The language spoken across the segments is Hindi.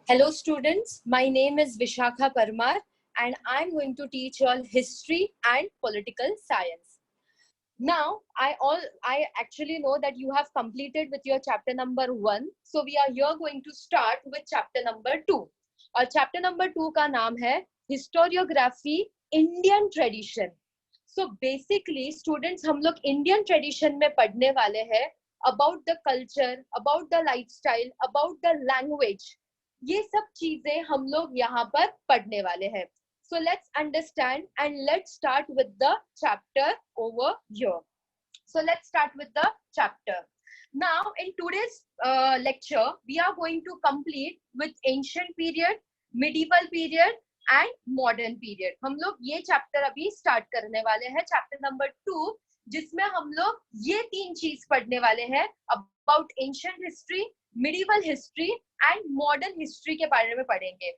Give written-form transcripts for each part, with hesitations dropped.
Hello students, my name is Vishakha Parmar and I'm going to teach you all history and political science. Now, I actually know that you have completed with your chapter number 1. So we are here going to start with chapter number 2. और chapter number 2 का नाम है Historiography Indian Tradition. So basically students हम लोग Indian tradition में पढ़ने वाले हैं about the culture, about the lifestyle, about the language. ये सब चीजें हम लोग यहाँ पर पढ़ने वाले हैं. So let's understand and let's start with the chapter over here. So let's start with the chapter. Now in today's lecture, we are going to complete with ancient period, medieval period and modern period. हम लोग ये chapter अभी start करने वाले हैं, chapter number 2, जिसमें हम लोग ये 3 चीज पढ़ने वाले हैं about ancient history, medieval history and modern history के बारे में पढ़ेंगे.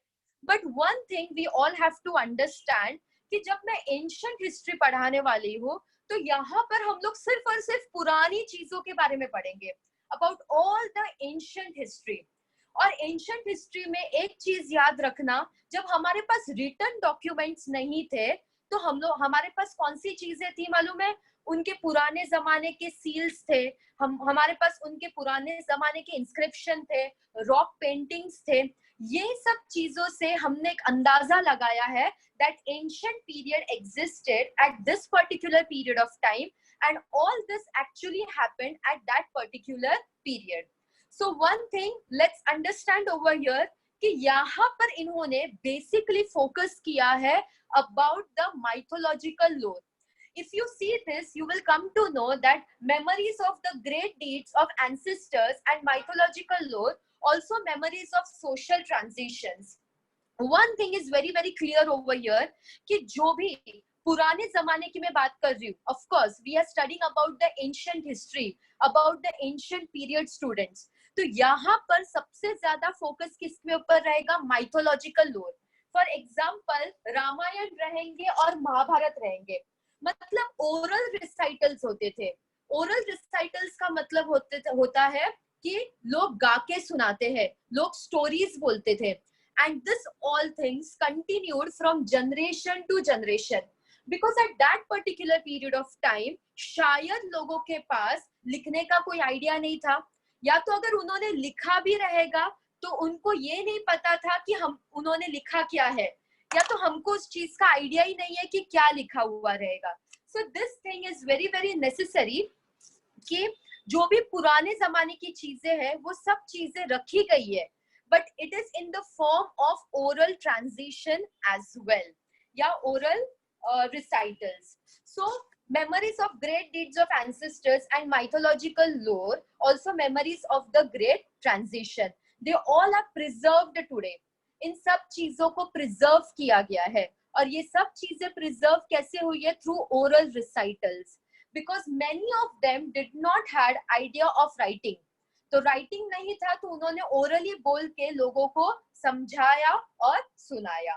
But one thing we all have to understand कि जब मैं ancient history पढ़ाने वाली हूँ तो यहाँ पर हम लोग सिर्फ और सिर्फ पुरानी चीजों के बारे में पढ़ेंगे about all the ancient history. और ancient history में एक चीज याद रखना, जब हमारे पास written documents नहीं थे तो हमारे पास कौन सी चीजें थी मालूम है? उनके पुराने जमाने के सील्स थे, हमारे पास उनके पुराने जमाने के इंस्क्रिप्शन थे, रॉक पेंटिंग्स थे. ये सब चीजों से हमने एक अंदाजा लगाया है that ancient period existed at this particular period of time and all this actually happened at that particular period. So one thing let's understand over here कि यहाँ पर इन्होंने basically focus किया है about the mythological lore. If you see this, you will come to know that memories of the great deeds of ancestors and mythological lore, also memories of social transitions. One thing is very very clear over here कि जो भी पुराने जमाने की मैं बात कर रही हूँ, of course we are studying about the ancient history, about the ancient period students. तो यहाँ पर सबसे ज्यादा फोकस किसके ऊपर रहेगा? mythological lore. For example, Ramayan रहेंगे और महाभारत रहेंगे. मतलब oral recitals होते थे. Oral recitals का मतलब होता है कि लोग गा के सुनाते हैं, लोग स्टोरीज बोलते थे. And this all things continued from generation to generation because at that particular period of time शायद लोगों के पास लिखने का कोई आइडिया नहीं था, या तो अगर उन्होंने लिखा भी रहेगा तो उनको ये नहीं पता था कि उन्होंने लिखा क्या है, या तो हमको उस चीज का आइडिया ही नहीं है कि क्या लिखा हुआ रहेगा. So this thing is very very necessary कि जो भी पुराने जमाने की चीजें हैं वो सब चीजें रखी गई है, but it is in the form of oral transition as well, या oral recitals. So memories of great deeds of ancestors and mythological lore, also memories of the great transition, they all are preserved today. इन सब चीजों को प्रिजर्व किया गया है, और ये सब चीजें प्रिजर्व कैसे हुई है? Through oral recitals, because many of them did not had idea of writing. तो राइटिंग नहीं था तो उन्होंने ओरली बोल के लोगों को समझाया और सुनाया.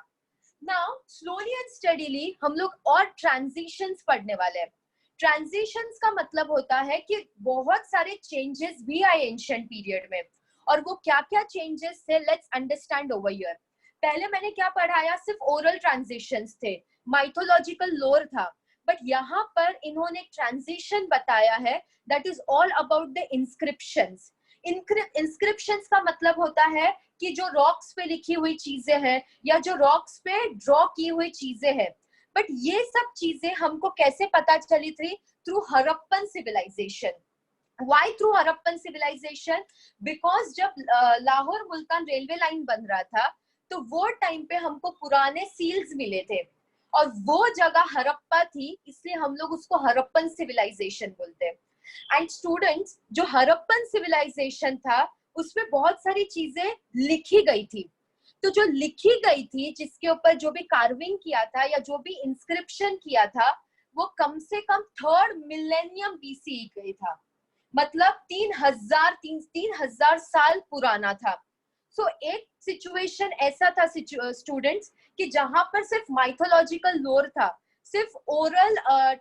Now slowly and steadily हम लोग और ट्रांजिशंस पढ़ने वाले हैं. ट्रांजिशंस का मतलब होता है कि बहुत सारे चेंजेस भी आए एंशिएंट पीरियड में, और वो क्या क्या चेंजेस थे लेट्स अंडरस्टैंड ओवर हियर. पहले मैंने क्या पढ़ाया? सिर्फ ओरल ट्रांजिशंस थे, माइथोलॉजिकल लोर था, बट यहाँ पर इन्होंने ट्रांजिशन बताया है that is all about the inscriptions. Inscriptions का मतलब होता है कि जो रॉक्स पे लिखी हुई चीजें हैं या जो रॉक्स पे ड्रॉ की हुई चीजें हैं. बट ये सब चीजें हमको कैसे पता चली थी? Through Harappan civilisation. Why through Harappan civilization? Because जब लाहौर मुल्तान रेलवे लाइन बन रहा था तो वो टाइम पे हमको पुराने सील्स मिले थे, और वो जगह हड़प्पा थी, इसलिए हम लोग उसको हड़प्पन सिविलाइजेशन बोलते हैं. एंड स्टूडेंट्स, जो हड़प्पन सिविलाइजेशन था उसमें बहुत सारी चीजें लिखी गई थी. तो जो लिखी गई थी, जिसके ऊपर जो भी कार्विंग किया था या जो भी इंस्क्रिप्शन किया था, वो कम से कम 3rd मिलेनियम BCE गई था, मतलब 3000 साल पुराना था. सो एक सिचुएशन ऐसा था स्टूडेंट्स कि जहां पर सिर्फ माइथोलॉजिकल लोर था, सिर्फ ओरल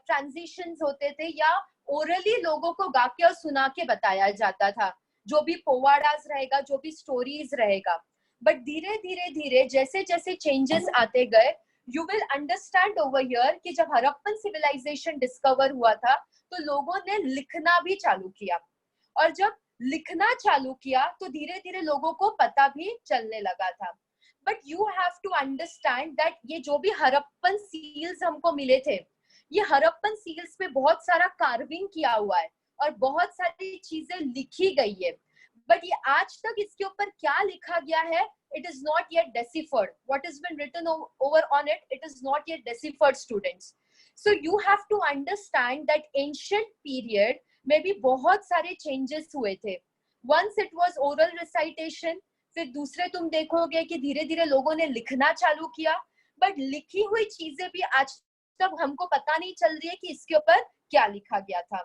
ट्रांजिशंस होते थे या ओरली लोगों को गा के और सुना के बताया जाता था, जो भी पोवाडास रहेगा, जो भी स्टोरीज रहेगा. बट धीरे धीरे धीरे जैसे जैसे चेंजेस आते गए, you will understand over here कि जब हड़प्पन सिविलाइजेशन डिस्कवर हुआ था तो लोगों ने लिखना भी चालू किया, और जब लिखना चालू किया तो धीरे धीरे लोगों को पता भी चलने लगा था। But you have to understand that ये जो भी हड़प्पन सील्स हमको मिले थे, ये हड़प्पन सील्स पे बहुत सारा कार्विंग किया हुआ है और बहुत सारी चीजें लिखी गई है, बट ये आज तक इसके ऊपर क्या लिखा गया है, it is not yet deciphered. What has been written over on it, it is not yet deciphered, students. So you have to understand that ancient period में भी बहुत सारे changes हुए थे. Once it was oral recitation, फिर दूसरे तुम देखोगे कि धीरे धीरे लोगों ने लिखना चालू किया, बट लिखी हुई चीजें भी आज तक हमको पता नहीं चल रही है कि इसके ऊपर क्या लिखा गया था।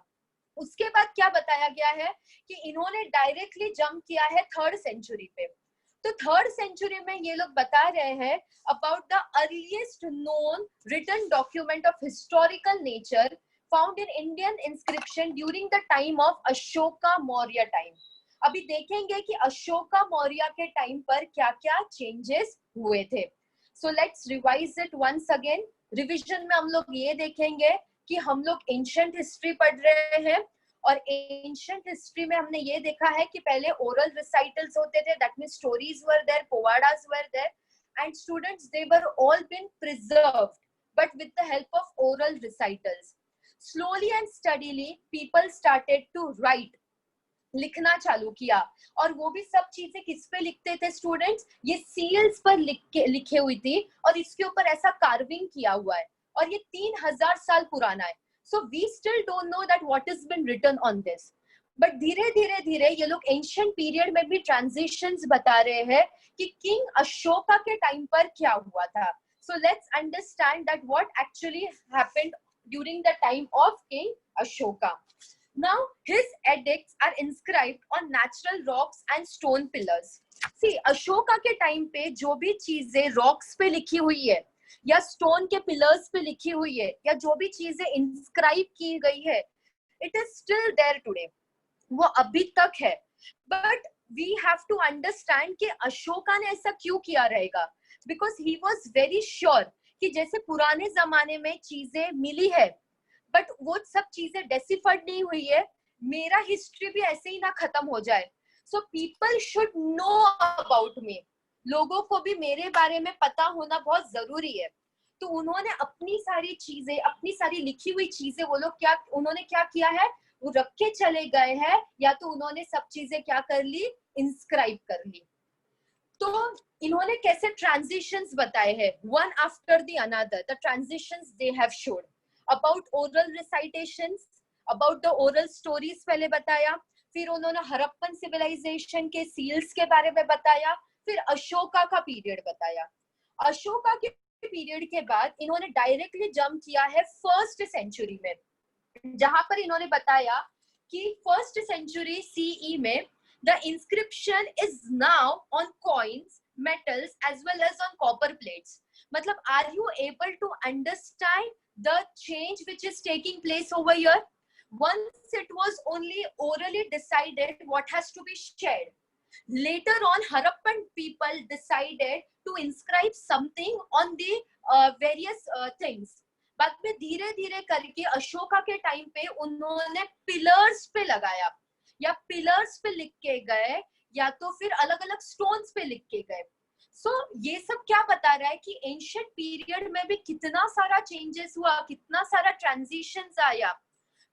उसके बाद क्या बताया गया है कि इन्होंने डायरेक्टली जंप किया है 3rd सेंचुरी पे। तो 3rd सेंचुरी में ये लोग बता रहे हैं about the earliest known written document of historical nature found in Indian inscription during the time of Ashoka Maurya time. अभी देखेंगे कि अशोका मौर्य के टाइम पर क्या क्या चेंजेस हुए थे। So let's revise it once again. Revision में हम लोग ये देखेंगे कि हम लोग एंशिएंट हिस्ट्री पढ़ रहे हैं, और एंशिएंट हिस्ट्री में हमने ये देखा है कि पहले ओरल रिसाइटल्स होते थे, that means stories were there, पोवाडास were there, and students they were all been preserved but with the help of oral recitals. Slowly and steadily people started to write, लिखना चालू किया, और वो भी सब चीजें किस पे लिखते थे स्टूडेंट्स, ये सील्स पर लिखे हुई थी, और इसके ऊपर ऐसा कार्विंग किया हुआ है, और ये 3000 साल पुराना है। So we still don't know that what is been written on this, but धीरे धीरे धीरे ये लोग एंशिएंट पीरियड में भी ट्रांजिशंस बता रहे हैं कि किंग अशोका के टाइम पर क्या हुआ था। सो let's understand that what actually happened during the time of king Ashoka. Now his edicts are inscribed on natural rocks and stone pillars. See, Ashoka के टाइम पे जो भी चीजें रॉक्स पे लिखी हुई है या स्टोन के पिलर्स पे लिखी हुई है या जो भी चीजें इंस्क्राइब की गई है, it is still there today, वो अभी तक है। But we have to understand कि अशोका ने ऐसा क्यों किया रहेगा, because he was very sure कि जैसे पुराने जमाने में चीजें मिली है बट वो सब चीजें डेसिफर्ड नहीं हुई है, मेरा हिस्ट्री भी ऐसे ही ना खत्म हो जाए। So people should know about me, लोगों को भी मेरे बारे में पता होना बहुत जरूरी है। तो उन्होंने अपनी सारी चीजें, अपनी सारी लिखी हुई चीजें, वो लोग क्या उन्होंने क्या किया है, वो रख के चले गए हैं, या तो उन्होंने सब चीजें क्या कर ली, इंस्क्राइब कर ली। तो इन्होंने कैसे ट्रांजिशंस बताए हैं, one after the another, the transitions they have showed about oral recitations, about the oral stories पहले बताया, फिर उन्होंने हड़प्पन सिविलाइजेशन के सील्स के बारे में बताया, फिर अशोका का पीरियड बताया। अशोका के पीरियड के बाद इन्होंने डायरेक्टली जंप किया है 1st सेंचुरी में, जहां पर इन्होंने बताया कि 1st सेंचुरी सीई में the inscription is now on coins, metals as well as on copper plates. मतलब are you able to understand the change which is taking place over here? Once it was only orally decided what has to be shared. Later on, Harappan people decided to inscribe something on the various things. बाद में धीरे धीरे करके अशोका के टाइम पे उन्होंने पिलर्स पे लगाया, या पिलर्स पे लिख के गए, या तो फिर अलग अलग स्टोन्स पे लिख के गए। सो ये सब क्या बता रहा है कि एंशिएंट पीरियड में भी कितना सारा चेंजेस हुआ, कितना सारा ट्रांजिशंस आया।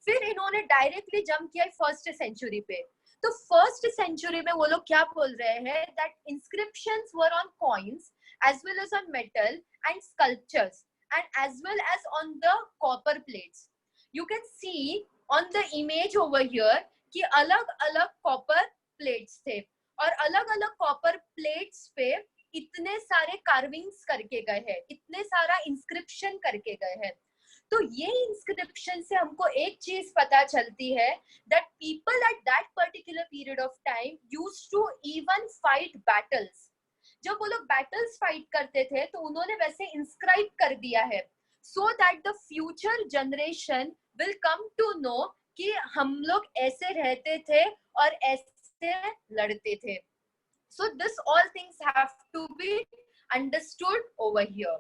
फिर इन्होंने डायरेक्टली जंप किया 1st सेंचुरी पे। तो 1st सेंचुरी में वो लोग क्या बोल रहे हैं, that inscriptions were on coins as well as on metal and sculptures and as well as on the copper plates. You can see on the image over here कि अलग अलग कॉपर प्लेट्स थे, और अलग अलग कॉपर प्लेट्स पे इतने सारे कार्विंग्स करके गए हैं, इतने सारा इंस्क्रिप्शन करके गए हैं। तो ये इंस्क्रिप्शन से हमको एक चीज पता चलती है, that people at that particular period of time used to even fight battles. जब वो लोग बैटल्स फाइट करते थे तो उन्होंने वैसे इंस्क्राइब कर दिया है, so that the future generation will come to know कि हम लोग ऐसे रहते थे और ऐसे लड़ते थे। So this all things have to be understood over here.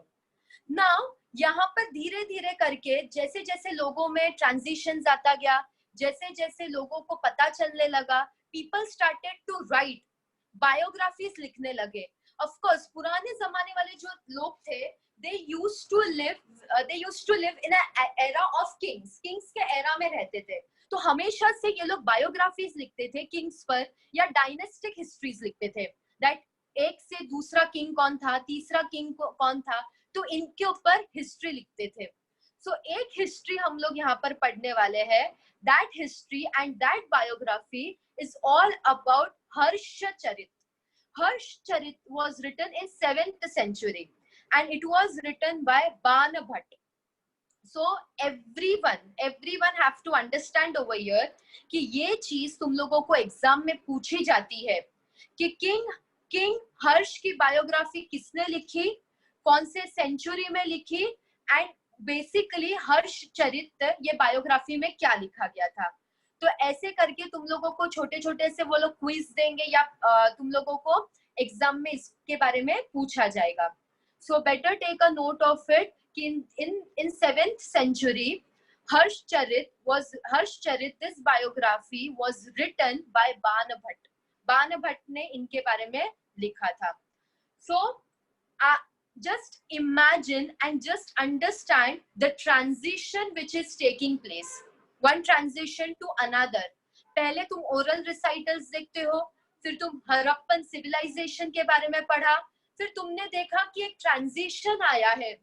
Now यहाँ पर धीरे धीरे करके जैसे जैसे लोगों में ट्रांजिशन आता गया, जैसे जैसे लोगों को पता चलने लगा, people started to write, biographies लिखने लगे. Of course पुराने जमाने वाले जो लोग थे, they used to live in an era of kings के era में रहते थे. तो हमेशा से ये लोग बायोग्राफीज लिखते थे किंग्स पर, या डायनेस्टिक हिस्ट्रीज लिखते थे, दैट एक से दूसरा किंग कौन था, तीसरा किंग कौन था, तो इनके ऊपर हिस्ट्री लिखते थे. सो एक हिस्ट्री हम लोग यहाँ पर पढ़ने वाले हैं. That history and that biography is all about Harshacharita. Harshacharita was written in 7th century and it was written by Banabhat. So everyone have to understand over here कि ये चीज तुम लोगों को एग्जाम में पूछी जाती है कि किंग हर्ष की बायोग्राफी किसने लिखी, कौन से सेंचुरी में लिखी, एंड बेसिकली हर्षचरित ये बायोग्राफी में क्या लिखा गया था. तो ऐसे करके तुम लोगों को छोटे छोटे से वो लोग क्विज देंगे या तुम लोगों को एग्जाम में इसके बारे में पूछा जाएगा. So better take a note of it कि in 7th century Harshcharit, this biography was written by Banabhat. Banabhat ने इनके बारे में लिखा था. So just imagine and just understand the transition which is taking place, one transition to another. पहले तुम oral recitals देखते हो, फिर तुम हड़प्पन civilization के बारे में पढ़ा, फिर तुमने देखा कि एक ट्रांजिशन आया है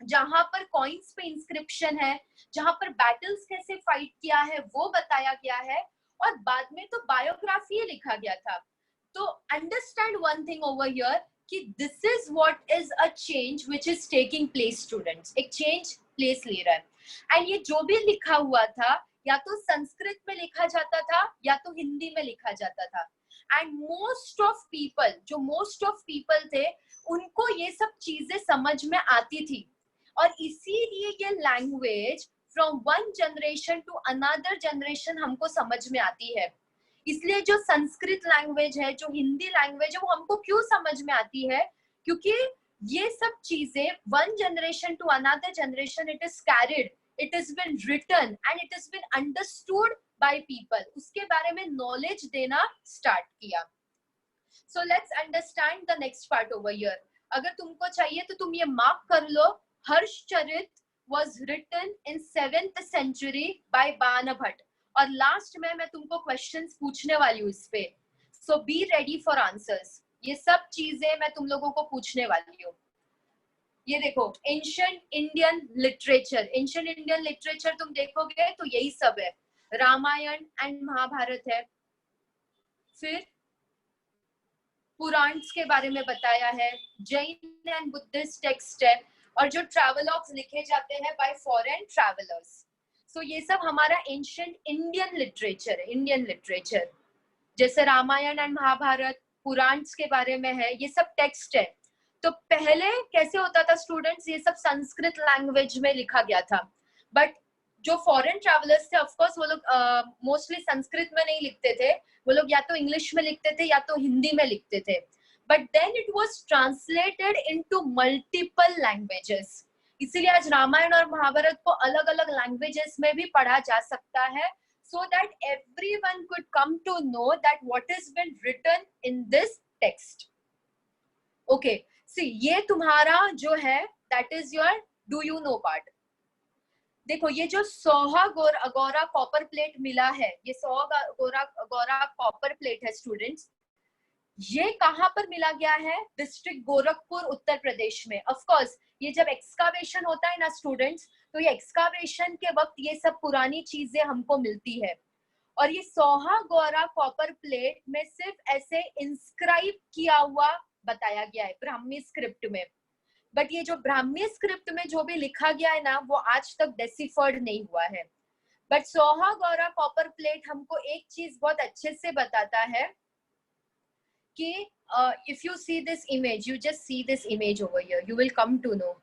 जहां पर कॉइन्स पे इंस्क्रिप्शन है, जहां पर बैटल्स कैसे फाइट किया है वो बताया गया है, और बाद में तो बायोग्राफी लिखा गया था. तो understand one thing over here कि this is what is a change which is taking place. Students, एक चेंज प्लेस ले रहा है. एंड ये जो भी लिखा हुआ था या तो संस्कृत में लिखा जाता था या तो हिंदी में लिखा जाता था. एंड मोस्ट ऑफ पीपल थे, उनको ये सब चीजें समझ में आती थी, और इसीलिए ये language from one generation to another generation हमको समझ में आती है. इसलिए जो संस्कृत लैंग्वेज है, जो हिंदी लैंग्वेज है, वो हमको क्यों समझ में आती है, क्योंकि ये सब चीजें one generation to another generation it is carried, it is been written and it is been understood by people. उसके बारे में नॉलेज देना स्टार्ट किया. So let's understand the next part over here. अगर तुमको चाहिए तो तुम ये मार्क कर लो, Harshacharita was written in 7th century by Banabhat. और लास्ट में मैं तुमको क्वेश्चंस पूछने वाली हूँ इस पे. So be ready for answers. ये सब चीजें मैं तुम लोगों को पूछने वाली हूँ. ये देखो, एंशिएंट इंडियन लिटरेचर तुम देखोगे तो यही सब है. रामायण एंड महाभारत है, फिर पुराण्स के बारे में बताया है, जैन एंड बुद्धिस्ट टेक्स्ट है, और जो ट्रैवलॉग्स लिखे जाते हैं बाय फॉरेन ट्रैवलर्स. सो ये सब हमारा एंशिएंट इंडियन लिटरेचर जैसे रामायण एंड महाभारत, पुराण्स के बारे में है, ये सब टेक्स्ट है. तो पहले कैसे होता था स्टूडेंट्स, ये सब संस्कृत लैंग्वेज में लिखा गया था, बट जो फॉरेन ट्रैवलर्स थे ऑफकोर्स वो लोग मोस्टली संस्कृत में नहीं लिखते थे, वो लोग या तो इंग्लिश में लिखते थे या तो हिंदी में लिखते थे. But then it was translated into multiple languages. इसीलिए आज रामायण और महाभारत को अलग अलग लैंग्वेजेस में भी पढ़ा जा सकता है, so that everyone could come to know that what has been written in this text. Okay, see ये तुम्हारा जो है that is your do you know part. देखो ये जो सोहा गौरा कॉपर प्लेट मिला है, ये सोहा गौरा कॉपर प्लेट है स्टूडेंट्स, ये कहां पर मिला गया है, डिस्ट्रिक्ट गोरखपुर उत्तर प्रदेश में. ऑफ कोर्स ये जब एक्सकावेशन होता है ना स्टूडेंट्स, तो ये एक्सकावेशन के वक्त ये सब पुरानी चीजें हमको मिलती है. और ये सोहा गौरा कॉपर प्लेट में सिर्फ ऐसे इंस्क्राइब किया हुआ बताया गया है ब्राह्मी स्क्रिप्ट में, बट ये जो ब्राह्मी स्क्रिप्ट में जो भी लिखा गया है ना, वो आज तक डेसिफर्ड नहीं हुआ है. But Soha Gaura copper plate हमको एक चीज बहुत अच्छे से बताता है कि if you see this image, you just see this image over here, you will come to know.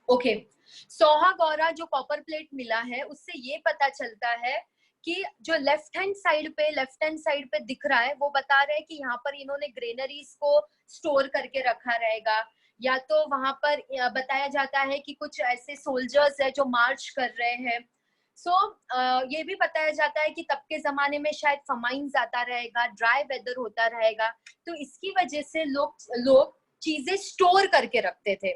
Okay, Soha Gaura जो कॉपर प्लेट मिला है उससे ये पता चलता है कि जो लेफ्ट हैंड साइड पे दिख रहा है वो बता रहे हैं कि यहाँ पर इन्होंने ग्रेनरीज को स्टोर करके रखा रहेगा, या तो वहां पर बताया जाता है कि कुछ ऐसे सोल्जर्स है जो मार्च कर रहे हैं। ये भी बताया जाता है कि तब के जमाने में शायद फमाइंस आता रहेगा, ड्राई वेदर होता रहेगा, तो इसकी वजह से लोग चीजें स्टोर करके रखते थे।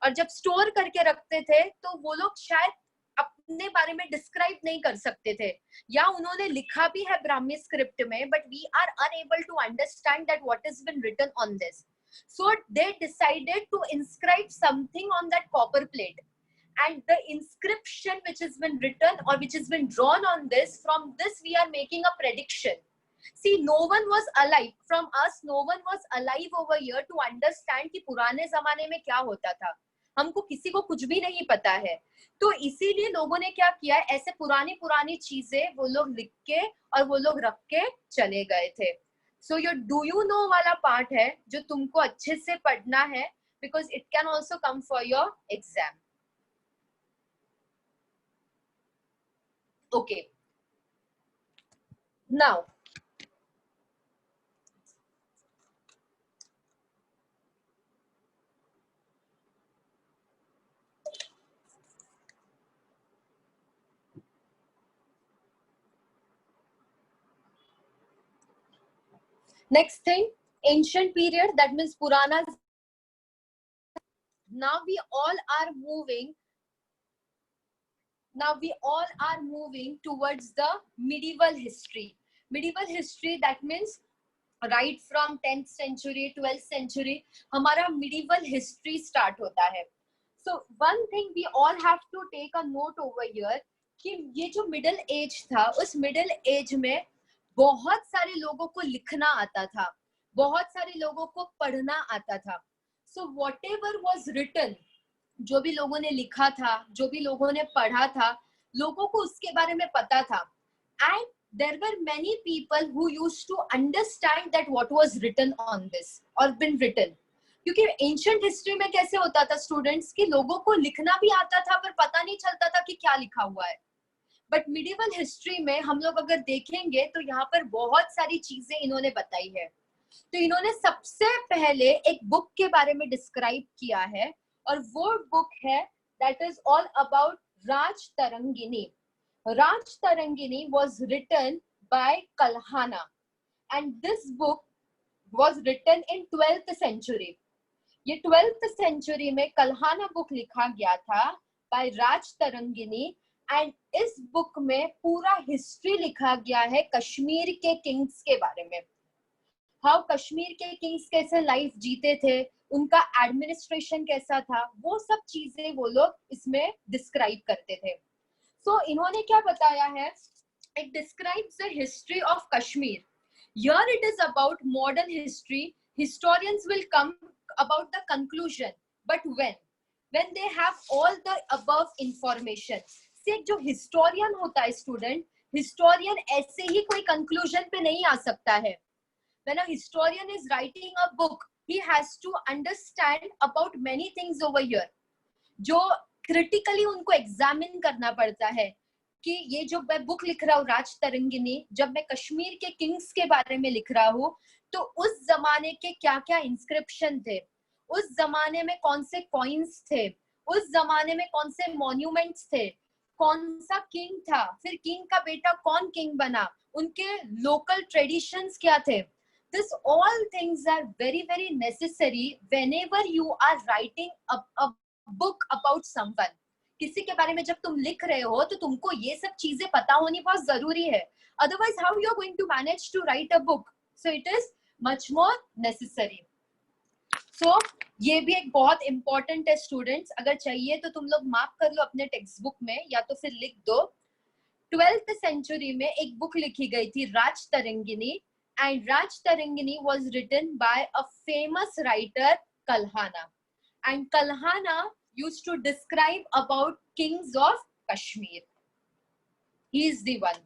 और जब स्टोर करके रखते थे तो वो लोग शायद अपने बारे में डिस्क्राइब नहीं कर सकते थे, या उन्होंने लिखा भी है ब्राह्मी स्क्रिप्ट में, but we are unable to understand that what is been written on this. So they decided to inscribe something on that copper plate, and the inscription which has been written or which has been drawn on this, from this we are making a prediction. See, no one was alive from us, no one was alive over here to understand कि पुराने जमाने में क्या होता था, हमको किसी को कुछ भी नहीं पता है। तो इसीलिए लोगों ने क्या किया, ऐसे पुरानी पुरानी चीजें वो लोग लिख के और वो लोग रख के चले गए थे। So your do you know वाला पार्ट है जो तुमको अच्छे से पढ़ना है, because it can also come for your exam. Okay, now next thing, ancient period, that means Purana. Now we all are moving towards the medieval history. Medieval history, that means right from 10th century 12th century हमारा medieval history start होता है। So one thing we all have to take a note over here कि ये जो middle age था, उस middle age में बहुत सारे लोगों को लिखना आता था, बहुत सारे लोगों को पढ़ना आता था। So whatever was written, जो भी लोगों ने लिखा था, जो भी लोगों ने पढ़ा था, लोगों को उसके बारे में पता था। And there were many people who used to understand that what was written on this or been written. क्योंकि एंशिएंट हिस्ट्री में कैसे होता था स्टूडेंट्स कि लोगों को लिखना भी आता था पर पता नहीं चलता था कि क्या लिखा हुआ है। बट मिडिवल हिस्ट्री में हम लोग अगर देखेंगे तो यहाँ पर बहुत सारी चीजें इन्होंने बताई है। तो इन्होंने सबसे पहले एक बुक के बारे में डिस्क्राइब किया है, और वो बुक है that is all about Raj Tarangini. Raj Tarangini was written by Kalhana, and this book was written in 12th century. ये 12th century में कल्हाना बुक लिखा गया था by Raj Tarangini, and इस बुक में पूरा हिस्ट्री लिखा गया है कश्मीर के किंग्स के बारे में। हाउ कश्मीर के किंग्स कैसे लाइफ जीते थे, उनका एडमिनिस्ट्रेशन कैसा था, वो सब चीजें वो लोग इसमें डिस्क्राइब करते थे। So इन्होंने क्या बताया है, it describes the history of Kashmir. Here it is about modern history. Historians will come about the conclusion, but when they have all the above information. से एक जो historian होता है student, historian ऐसे ही कोई conclusion पे नहीं आ सकता है। When a historian is writing a book, he has to understand about many things over here, जो क्रिटिकली उनको एग्जामिन करना पड़ता है कि ये जो मैं बुक लिख रहा हूँ राज तरंगिनी, जब मैं कश्मीर के किंग्स के बारे में लिख रहा हूँ तो उस जमाने के क्या क्या इंस्क्रिप्शन थे, उस जमाने में कौन से कॉइन्स थे, उस जमाने में कौन से मॉन्यूमेंट्स थे, कौन सा किंग था, फिर किंग का बेटा कौन किंग बना, उनके लोकल ट्रेडिशंस क्या थे। This all things are very very necessary whenever you are writing a book about someone. किसी के बारे में जब तुम लिख रहे हो तो तुमको ये सब चीजें पता होनी बहुत जरूरी है, otherwise how you are going to manage to write a book? So it is much more necessary. So ये भी एक बहुत important है स्टूडेंट्स, अगर चाहिए तो तुम लोग मार्क कर लो अपने टेक्स्ट बुक में या तो फिर लिख दो। 12th century में एक बुक लिखी गई थी राज Tarangini, and Raj Tarangini was written by a famous writer Kalhana, and Kalhana used to describe about kings of Kashmir. He is the one.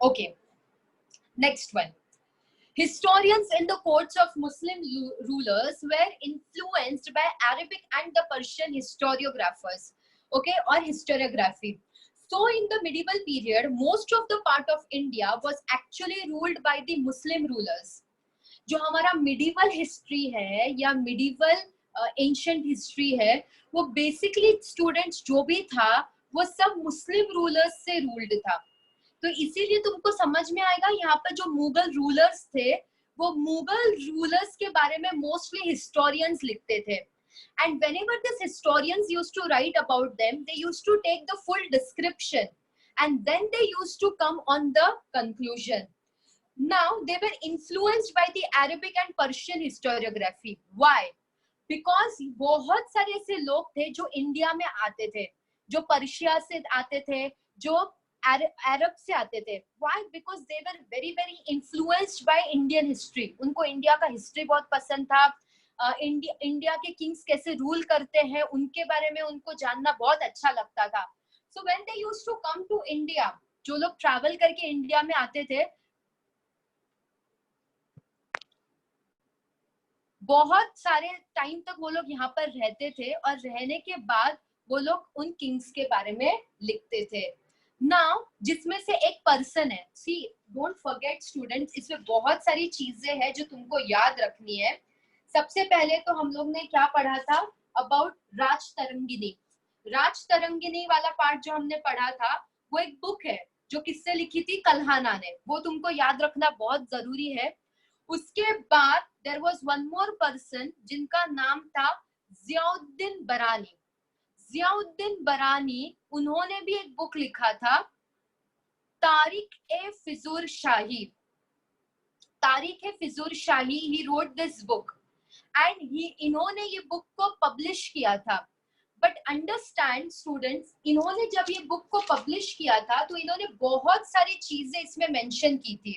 Okay, next one. Historians in the courts of Muslim rulers were influenced by Arabic and the Persian historiographers, okay, or historiography. So in the medieval period, most of the part of India was actually ruled by the Muslim rulers. जो हमारा medieval history है या medieval ancient history है, वो basically students जो भी था, वो सब Muslim rulers से ruled था. तो इसीलिए तुमको समझ में आएगा यहाँ पर जो मुगल रूलर्स थे, वो मुगल रूलर्स के बारे में मोस्टली हिस्टोरियंस लिखते थे. And whenever these historians used to write about them, they used to take the full description and then they used to come on the conclusion. Now they were influenced by the Arabic and Persian historiography. Why? Because बहुत सारे ऐसे लोग थे जो इंडिया में आते थे, जो पर्शिया से आते थे, जो अरब से आते थे. Why? Because they were very influenced by Indian history. उनको इंडिया का हिस्ट्री बहुत पसंद था. इंडिया के किंग्स कैसे रूल करते हैं उनके बारे में उनको जानना बहुत अच्छा लगता था. So when they used to come to India, जो लोग ट्रैवल करके इंडिया में आते थे, बहुत सारे टाइम तक वो लोग यहाँ पर रहते थे और रहने के बाद वो लोग उन किंग्स के बारे में लिखते थे. नाउ जिसमें से एक पर्सन है, सी डोंट फॉरगेट स्टूडेंट्स, इसमें बहुत सारी चीजें हैं जो तुमको याद रखनी है. सबसे पहले तो हम लोग ने क्या पढ़ा था अबाउट राज तरंगिनी. राज तरंगिनी वाला पार्ट जो हमने पढ़ा था, वो एक बुक है जो किससे लिखी थी, कल्हाना ने. वो तुमको याद रखना बहुत जरूरी है. उसके बाद there was one more person जिनका नाम था जियाउद्दीन बरानी. जियाउद्दीन बरानी, उन्होंने भी एक बुक लिखा था, तारिक ए फिजूर शाही. तारिक ए फिजूर Shahi, he wrote this book एंड इन्होंने ये बुक को पब्लिश किया था. बट अंडरस्टैंड स्टूडेंट्स, इन्होंने जब ये बुक को पब्लिश किया था तो इन्होंने बहुत सारी चीजें इसमें मेंशन की थी.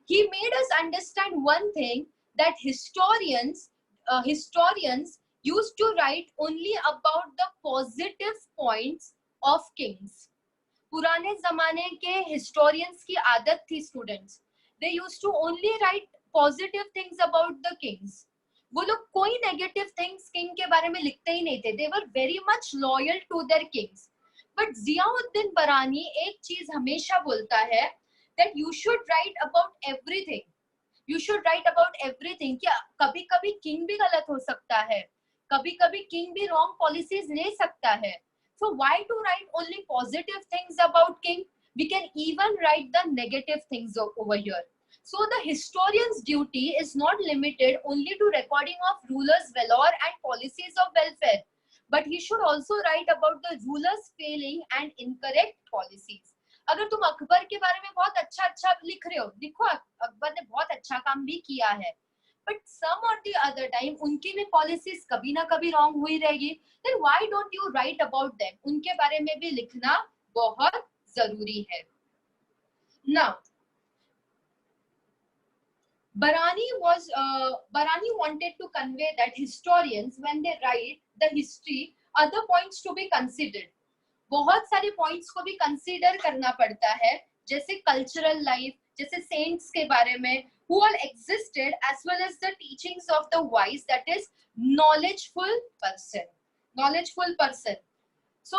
He made us understand one thing, that historians used to write only about the positive points of kings. पुराने जमाने के historians की आदत थी students, they used to only write positive things about the kings. वो लोग कोई negative things king के बारे में लिखते ही नहीं थे. They were very much loyal to their kings. But Ziauddin बरानी एक चीज हमेशा बोलता है, that you should write about everything. You should write about everything. क्या कभी कभी किंग भी गलत हो सकता है, कभी कभी किंग भी wrong policies ले सकता है. So why to write only positive things about king? We can even write the negative things over here. So the historian's duty is not limited only to recording of rulers' valor and policies of welfare, but he should also write about the rulers' failing and incorrect policies. अगर तुम अकबर के बारे में बहुत अच्छा लिख रहे हो, लिखो अकबर ने बहुत अच्छा काम भी किया है, बट सम और द अदर टाइम उनकी भी पॉलिसीज कभी ना कभी रॉन्ग हुई रहेगी. Then why don't you write about them? उनके बारे में भी लिखना बहुत जरूरी है. Now Barani wanted to convey that historians, when they write the history, other points to be considered. बहुत सारे पॉइंट्स को भी कंसीडर करना पड़ता है, जैसे कल्चरल लाइफ, जैसे सेंट्स के बारे में, who all existed, as well as the teachings of the wise, that is knowledgeful person. So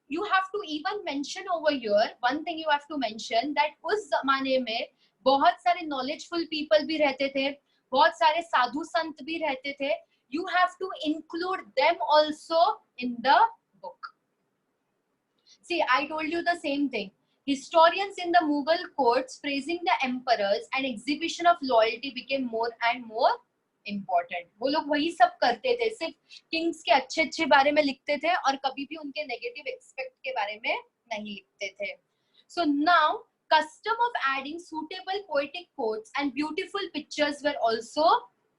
you have to even mention over here, one thing you have to mention, that उस जमाने में बहुत सारे knowledgeful people भी रहते थे, बहुत सारे साधु संत भी रहते थे. You have to include them also in the book. See, I told you the same thing. Historians in the Mughal courts praising the emperors and exhibition of loyalty became more and more important. वो लोग वही सब करते थे, सिर्फ किंग्स के अच्छे बारे में लिखते थे और कभी भी उनके नेगेटिव एक्सपेक्ट के बारे में नहीं लिखते थे. So now, custom of adding suitable poetic quotes and beautiful pictures were also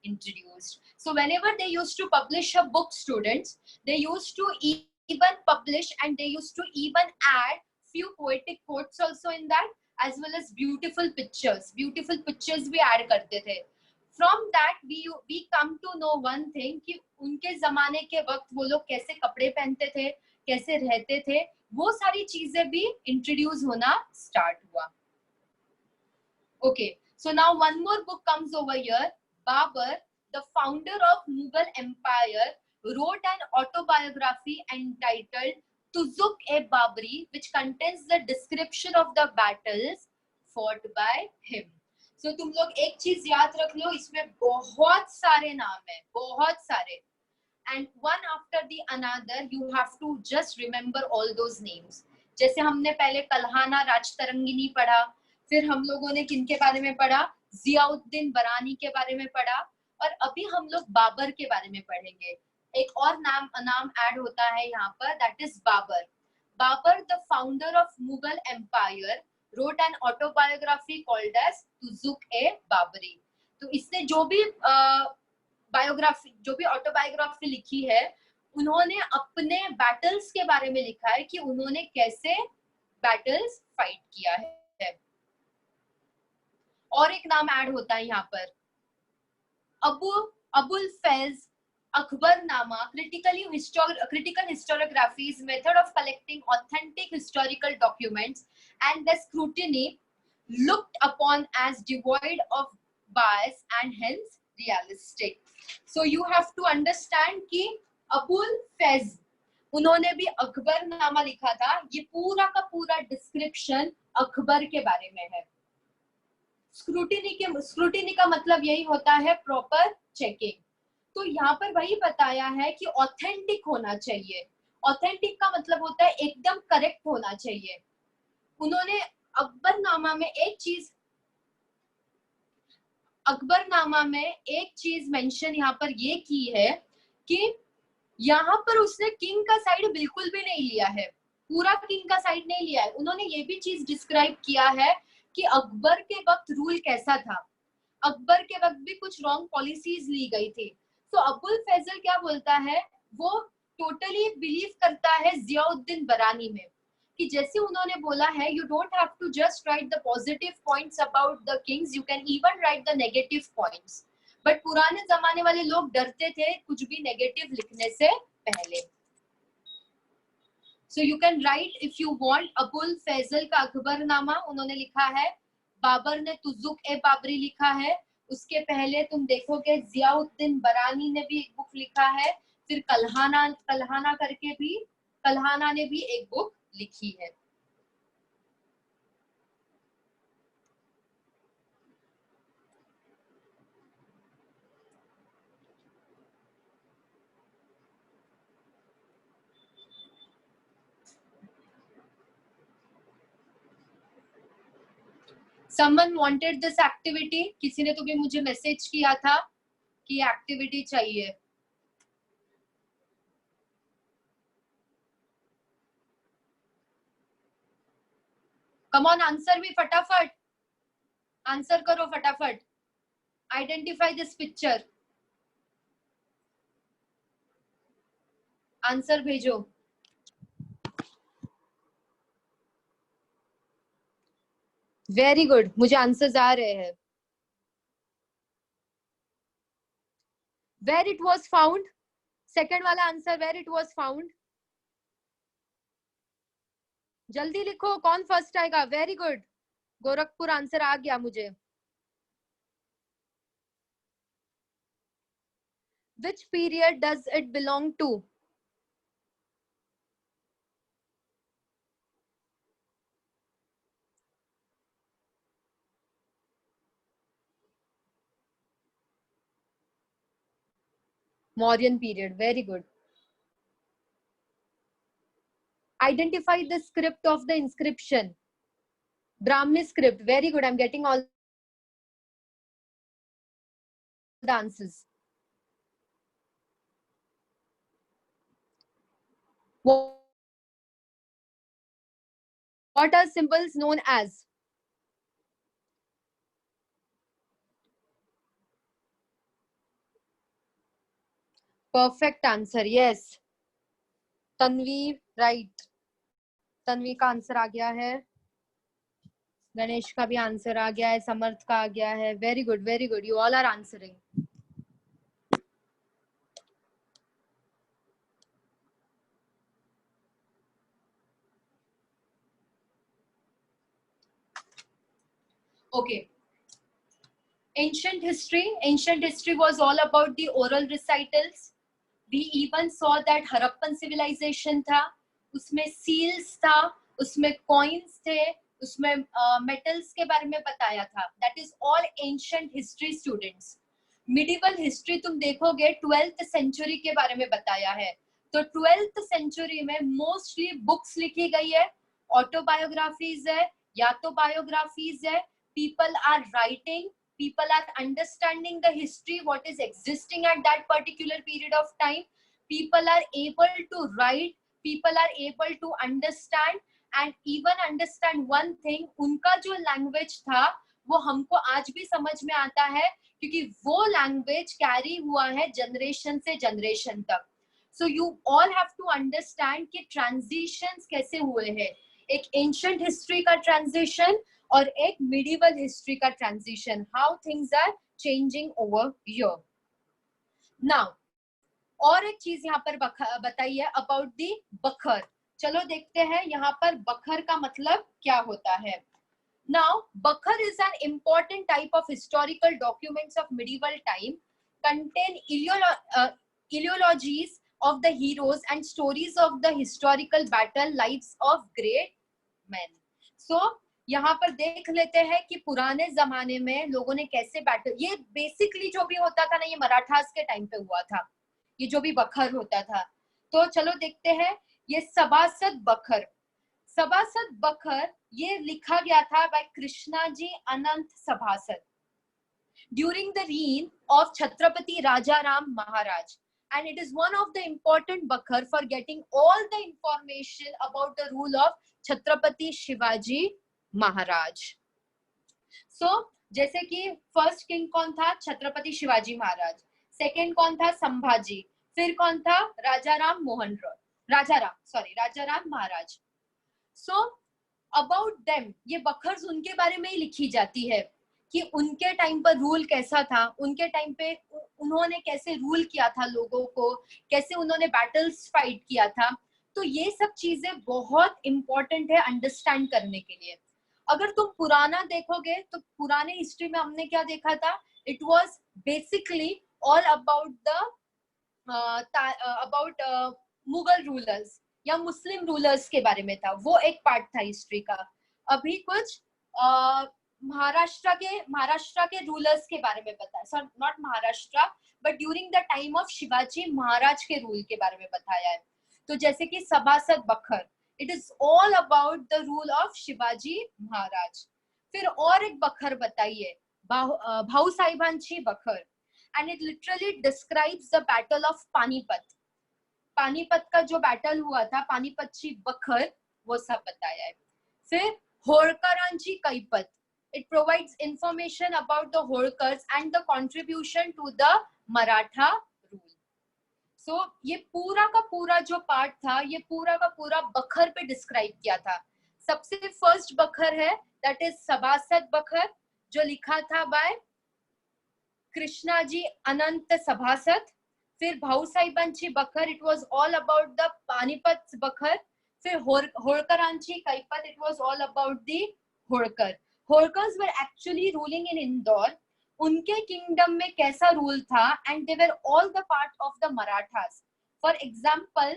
introduced. So whenever they used to publish a book, students, they used to even publish and they used to even add few poetic quotes also in that, as well as beautiful pictures भी add करते थे. From that we come to know one thing, कि उनके जमाने के वक्त वो लोग कैसे कपड़े पहनते थे, कैसे रहते थे, वो सारी चीजें भी इंट्रोड्यूस होना स्टार्ट हुआ. Okay, so now one more book comes over here. Babur, the founder of Mughal Empire, wrote an autobiography entitled Tuzuk-e-Babri, which contains the description of the battles fought by him. So तुम लोग एक चीज याद रख लो, इसमें बहुत सारे नाम है, बहुत सारे, and one after the another you have to just remember all those names. जैसे हमने पहले कल्हाना राजतरंगिनी पढ़ा, फिर हम लोगों ने किनके बारे में पढ़ा, जियाउद्दीन बरानी के बारे में पढ़ा, और अभी हम लोग बाबर के बारे में पढ़ेंगे. एक और नाम ऐड होता है यहाँ पर, that is Babur. Babur, the founder of Mughal empire, wrote an autobiography called as Tuzuk-e-Babri. तो इसने जो भी बायोग्राफी, जो भी ऑटोबायोग्राफी लिखी है, उन्होंने अपने बैटल्स के बारे में लिखा है कि उन्होंने कैसे बैटल्स फाइट किया है. और एक नाम ऐड होता है यहाँ पर, Abul Faiz Akbarnama. Critical historiography is method of collecting authentic historical documents and the scrutiny looked upon as devoid of bias and hence realistic. So you have to understand कि अबुल फैज, उन्होंने भी अकबरनामा लिखा था. ये पूरा का पूरा डिस्क्रिप्शन अकबर के बारे में है. स्क्रूटिनी का मतलब यही होता है प्रॉपर चेकिंग. तो यहाँ पर वही बताया है कि ऑथेंटिक होना चाहिए. ऑथेंटिक का मतलब होता है एकदम करेक्ट होना चाहिए. उन्होंने अकबरनामा में एक चीज मेंशन यहाँ पर ये की है कि यहाँ पर उसने किंग का साइड बिल्कुल भी नहीं लिया है, पूरा किंग का साइड नहीं लिया है. उन्होंने ये भी चीज डिस्क्राइब किया है कि अकबर के वक्त रूल कैसा था. अकबर के वक्त भी कुछ रॉन्ग पॉलिसीज ली गई थी. तो अबुल फैजल क्या बोलता है, वो टोटली बिलीव करता है जियाउद्दीन बरानी में, कि जैसे उन्होंने बोला है, you don't have to just write the positive points about the kings, you can even write the negative points. But पुराने जमाने वाले लोग डरते थे कुछ भी नेगेटिव लिखने से पहले. So you can write if you want. Abul Faizal का अकबरनामा उन्होंने लिखा है. बाबर ने तुजुक-ए-बाबरी लिखा है. उसके पहले तुम देखोगे जियाउद्दीन बरानी ने भी एक बुक लिखा है. फिर कल्हाना ने भी एक बुक लिखी है. Someone wanted this activity. किसी ने तो भी मुझे मैसेज किया था कि एक्टिविटी चाहिए. कम ऑन, आंसर भी फटाफट आंसर करो, फटाफट. Identify this picture. आंसर भेजो. वेरी गुड, मुझे आंसर्स आ रहे हैं. Where it was found, second वाला answer, where it was found. जल्दी लिखो, कौन फर्स्ट आएगा. वेरी गुड, गोरखपुर आंसर आ गया मुझे. Which period does it belong to? Mauryan period. Very good. Identify the script of the inscription. Brahmi script. Very good. I'm getting all the answers. What are symbols known as? Perfect answer. Yes. Tanvi, right. Tanvi का आंसर आ गया है. गणेश का भी आंसर आ गया है. समर्थ का आ गया है. Very good, very good. You all are answering. Okay. Ancient history was all about the oral recitals. We even saw that Harappan civilization था, उसमें seals था, उसमें coins थे, उसमें metals के बारे में बताया था. That is all ancient history, students. Medieval history तुम देखोगे 12th century के बारे में बताया है. तो 12th century में mostly books लिखी गई है, autobiographies है, या तो biographies है. People are writing, people are understanding the history, what is existing at that particular period of time. People are able to write, people are able to understand, and even understand one thing, उनका जो language था वो हमको आज भी समझ में आता है, क्योंकि वो language carry हुआ है generation से generation तक. So you all have to understand कि transitions कैसे हुए हैं. एक ancient history का transition और एक medieval history का transition, how things are changing over here. Now, और एक चीज यहाँ पर बताइए about the बखर. चलो देखते हैं यहाँ पर बखर का मतलब क्या होता है. Now, बखर is an important type of historical documents of medieval time, contain ideologies of the heroes and stories of the historical battle lives of great men. So, यहाँ पर देख लेते हैं कि पुराने जमाने में लोगों ने कैसे बैटल, ये बेसिकली जो भी होता था ना, ये मराठास के टाइम पे हुआ था, ये जो भी बखर होता था. तो चलो देखते हैं ये सभासद बखर. सभासद बखर ये लिखा गया था बाय कृष्णाजी अनंत सभासद during the reign of Chhatrapati Rajaram Maharaj, and it is one of the important बखर for getting all the information about the rule of Chhatrapati Shivaji Maharaj. So जैसे कि फर्स्ट किंग कौन था? छत्रपति शिवाजी महाराज. सेकंड कौन था? संभाजी. फिर कौन था? राजाराम महाराज. So about them, ये बखर्स उनके बारे में ही लिखी जाती है कि उनके टाइम पर रूल कैसा था, उनके टाइम पे उन्होंने कैसे रूल किया था लोगों को, कैसे उन्होंने बैटल्स फाइट किया था. तो ये सब चीजें बहुत इंपॉर्टेंट है अंडरस्टैंड करने के लिए. अगर तुम पुराना देखोगे तो पुराने हिस्ट्री में हमने क्या देखा था? It was basically all about Mughal rulers या मुस्लिम रूलर्स के बारे में था, वो एक पार्ट था हिस्ट्री का. अभी कुछ महाराष्ट्र के रूलर्स के बारे में बताया, sorry not Maharashtra but during the time of Shivaji Maharaj के रूल के बारे में बताया है. तो जैसे कि Sabhasad Bakhar, it is all about the rule of Shivaji Maharaj. फिर और एक बखर बताइए, भाऊ साहिबांची बखर, and it literally describes the battle of Panipat. Panipat का जो बैटल हुआ था, पानीपतची बखर, वो सब बताया है. फिर होळकरांची कैपत, it provides information about the Holkars and the contribution to the Maratha rule. So ये पूरा का पूरा जो पार्ट था, ये पूरा का पूरा बखर पे डिस्क्राइब किया था. सबसे फर्स्ट बखर है that is सभासद बखर, जो लिखा था बाय कृष्णाजी अनंत सभासद. फिर भाऊ साहिबांची बखर, it was all about the Panipat बखर. फिर होळकरांची कैपत, it was all about the Holkar. Holkars were actually ruling in Indore. उनके किंगडम में कैसा रूल था, and they were all the part of the Marathas. For example,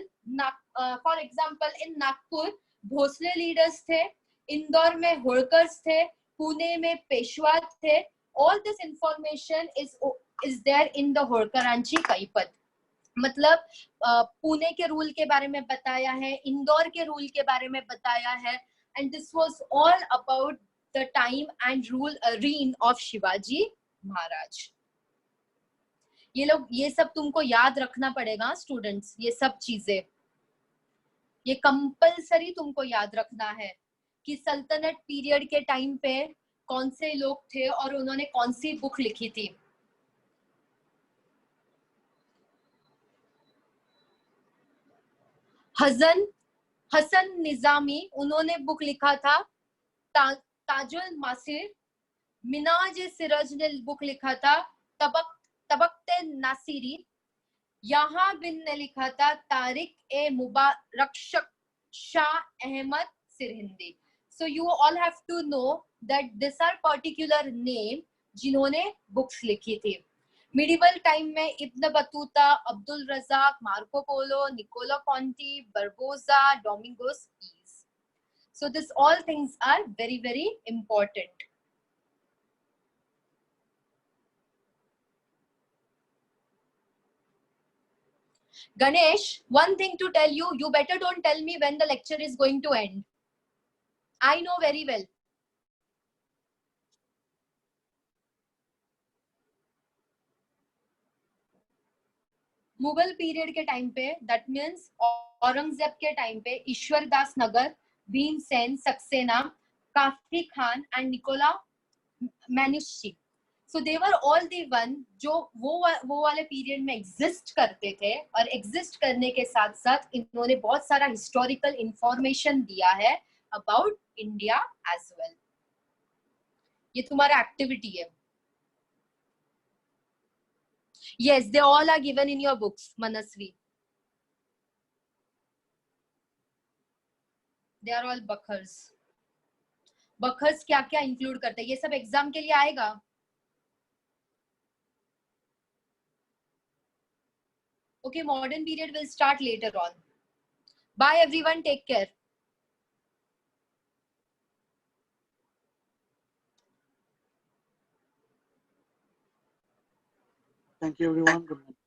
in Nagpur Bhosale leaders थे, इंदौर में होळकर्स थे, पुणे में पेशवा थे. All this information is there in the होळकरांची कैपत. मतलब पुणे के रूल के बारे में बताया है, इंदौर के रूल के बारे में बताया है, and this was all about the time and reign of Shivaji Maharaj. ये सब तुमको याद रखना पड़ेगा स्टूडेंट्स. ये सब चीजें ये कंपलसरी तुमको याद रखना है कि सल्तनत पीरियड के टाइम पे कौन से लोग थे और उन्होंने कौन सी बुक लिखी थी. हसन निजामी, उन्होंने बुक लिखा था ताजुल मासिर. मिनाज सिराज ने बुक लिखा था तबक्ते नासिरी. यहाँ बिन ने लिखा था Tarikh e Mubarak Shah Ahmad Sirhindi. So you all have to know that these are particular name जिन्होंने बुक्स लिखी थी. मिडिवल टाइम में Ibn Battuta, Abdul Razzaq, Marco Polo, Niccolo Conti, Barbosa, Domingos Paes. So this all things are very, very important. Ganesh, one thing to tell you, you better don't tell me when the lecture is going to end. I know very well. Mughal period के टाइम पे, दैट मीन्स औरंगजेब के टाइम पे, Ishwar Das Nagar, Bhimsen, Saxena, Khafi Khan and Niccolao Manucci. So they were all the one जो वो वाले पीरियड में एग्जिस्ट करते थे, और एग्जिस्ट करने के साथ साथ इन्होंने बहुत सारा हिस्टोरिकल इंफॉर्मेशन दिया है अबाउट इंडिया एज वेल. ये तुम्हारा एक्टिविटी है. Yes, they all are given in your books, Manasvi. They are all buckers. Buckers क्या क्या इंक्लूड करते हैं, ये सब एग्जाम के लिए आएगा. Okay, modern period will start later on. Bye everyone, take care. Thank you everyone. Good night.